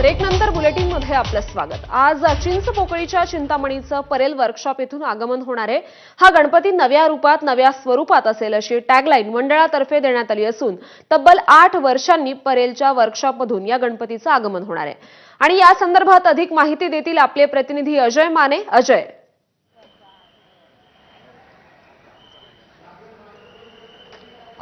Break नंतर bulletin मध्ये आपलं स्वागत। आज चिंचपोकळीच्या चिंतामणीचं परेल वर्कशॉप येथून आगमन होणार आहे। हा गणपती नव्या रूपात नव्या स्वरूपात असेल अशी टॅगलाईन मंडळातर्फे देण्यात आली असून तब्बल 8 वर्षांनी परेलच्या वर्कशॉप मधून या गणपतीचं आगमन होणार आहे। आणि या संदर्भात अधिक माहिती देतील आपले प्रतिनिधी अजय माने। अजय,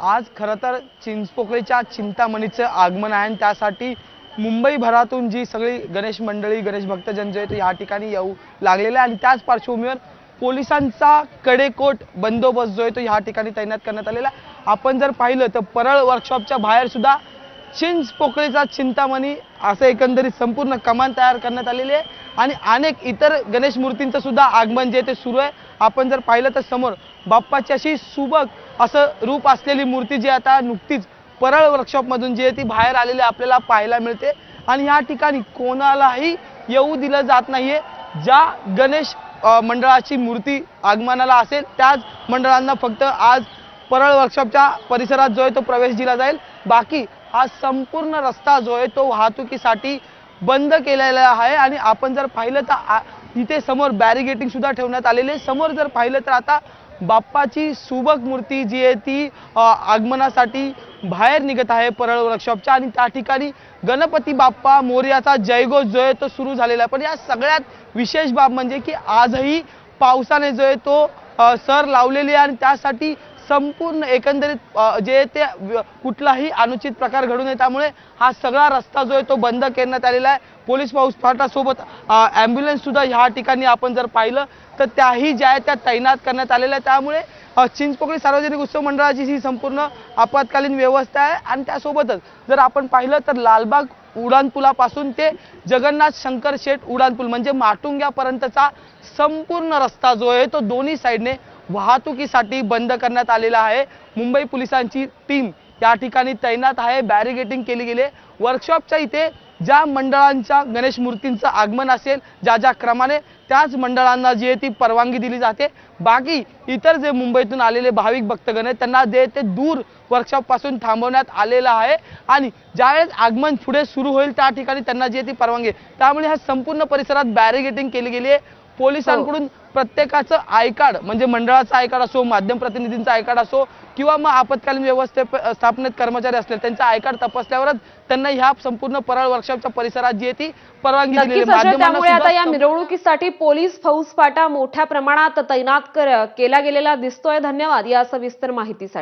आज खरं तर चिंचपोकळीच्या चिंतामणीचं आगमन आहे आणि त्यासाठी मुंबईभरातून जी सगळी गणेश मंडळी गणेश भक्तजन जे आहेत या ठिकाणी येऊ लागलेले आणि त्याच पार्श्वभूमीवर पोलिसांचा कडेकोट बंदोबस्त जो आहे तो या ठिकाणी तैनात करण्यात आलेला आहे। आपण जर पाहिलं तर परळ वर्कशॉपच्या बाहेर सुद्धा चिंचपोकळीचा चिंतामणी असं एकंदरीत संपूर्ण कमान तयार करण्यात आलेली आहे आणि अनेक इतर गणेश मूर्तींचं सुद्धा आगमन जे ते सुरू आहे। आपण जर पाहिलं तर समोर बाप्पाची अशी सुबक असं रूप असलेली मूर्ती जी आता नुकतीच परळ वर्कशॉप मधून जी आहे ती बाहेर आलेली आपल्याला पाहायला मिळते आणि या ठिकाणी कोणालाही येऊ दिलं जात नाहीये। ज्या गणेश मंडळाची मूर्ती आगमनाला असेल त्याच मंडळांना फक्त आज परळ वर्कशॉपच्या परिसरात जो आहे तो प्रवेश दिला जाईल। बाकी हा संपूर्ण रस्ता जो आहे तो वाहतुकीसाठी बंद केलेला आहे आणि आपण जर पाहिलं तर इथे समोर बॅरिगेटिंग सुद्धा ठेवण्यात आलेले। समोर जर पाहिलं तर आता बाप्पाची सुबक मूर्ती जी आहे ती आगमनासाठी बाहेर निघत आहे परळ वर्कशॉपच्या आणि त्या ठिकाणी गणपती बाप्पा मोरयाचा जयघोष जो आहे तो सुरू झालेला आहे। पण या सगळ्यात विशेष बाब म्हणजे की आजही पावसाने जो आहे तो सर लावलेली आहे आणि त्यासाठी संपूर्ण एकंदरीत जे ते कुठलाही अनुचित प्रकार घडू नये त्यामुळे हा सगळा रस्ता जो आहे तो बंद करण्यात आलेला आहे। पोलीस फौजफाटासोबत ॲम्ब्युलन्स सुद्धा ह्या ठिकाणी आपण जर पाहिलं तर त्याही ज्या आहेत त्या तैनात करण्यात आलेल्या आहे। त्यामुळे चिंचपोकळी सार्वजनिक उत्सव मंडळाची ही संपूर्ण आपत्कालीन व्यवस्था आहे आणि त्यासोबतच जर आपण पाहिलं तर लालबाग उड्डाणपुलापासून ते जगन्नाथ शंकर शेठ उड्डाणपूल म्हणजे माटुंग्यापर्यंतचा संपूर्ण रस्ता जो आहे तो दोन्ही साईडने वाहतुकीसाठी बंद करण्यात आलेला आहे। मुंबई पोलिसांची टीम या ठिकाणी तैनात आहे, बॅरिगेटिंग केली गेली। वर्कशॉपच्या इथे ज्या मंडळांच्या गणेश मूर्तींचं आगमन असेल ज्या क्रमाने त्याच मंडळांना जी आहे ती परवानगी दिली जाते। बाकी इतर जे मुंबईतून आलेले भाविक भक्तगण आहेत त्यांना जे ते दूर वर्कशॉप पासून थांबवण्यात आलेलं आहे आणि ज्यावेळेस आगमन पुढे सुरू होईल त्या ठिकाणी त्यांना जी आहे ती परवानगी आहे। त्यामुळे ह्या संपूर्ण परिसरात बॅरिगेटिंग केली गेली आहे। पोलिसांकडून प्रत्येकाचं आय कार्ड म्हणजे मंडळाचा आय कार्ड असो, माध्यम प्रतिनिधींचा आय कार्ड असो किंवा मग आपत्कालीन व्यवस्थापनेत कर्मचारी असले त्यांचा आय कार्ड तपासल्यावरच त्यांना ह्या संपूर्ण परळ वर्कशॉपच्या परिसरात जी आहे ती परवानगी दिलेली आहे। त्यामुळे आता या मिरवणुकीसाठी पोलीस फौजफाटा मोठ्या प्रमाणात तैनात केला गेलेला दिसतोय। धन्यवाद या सविस्तर माहितीसाठी।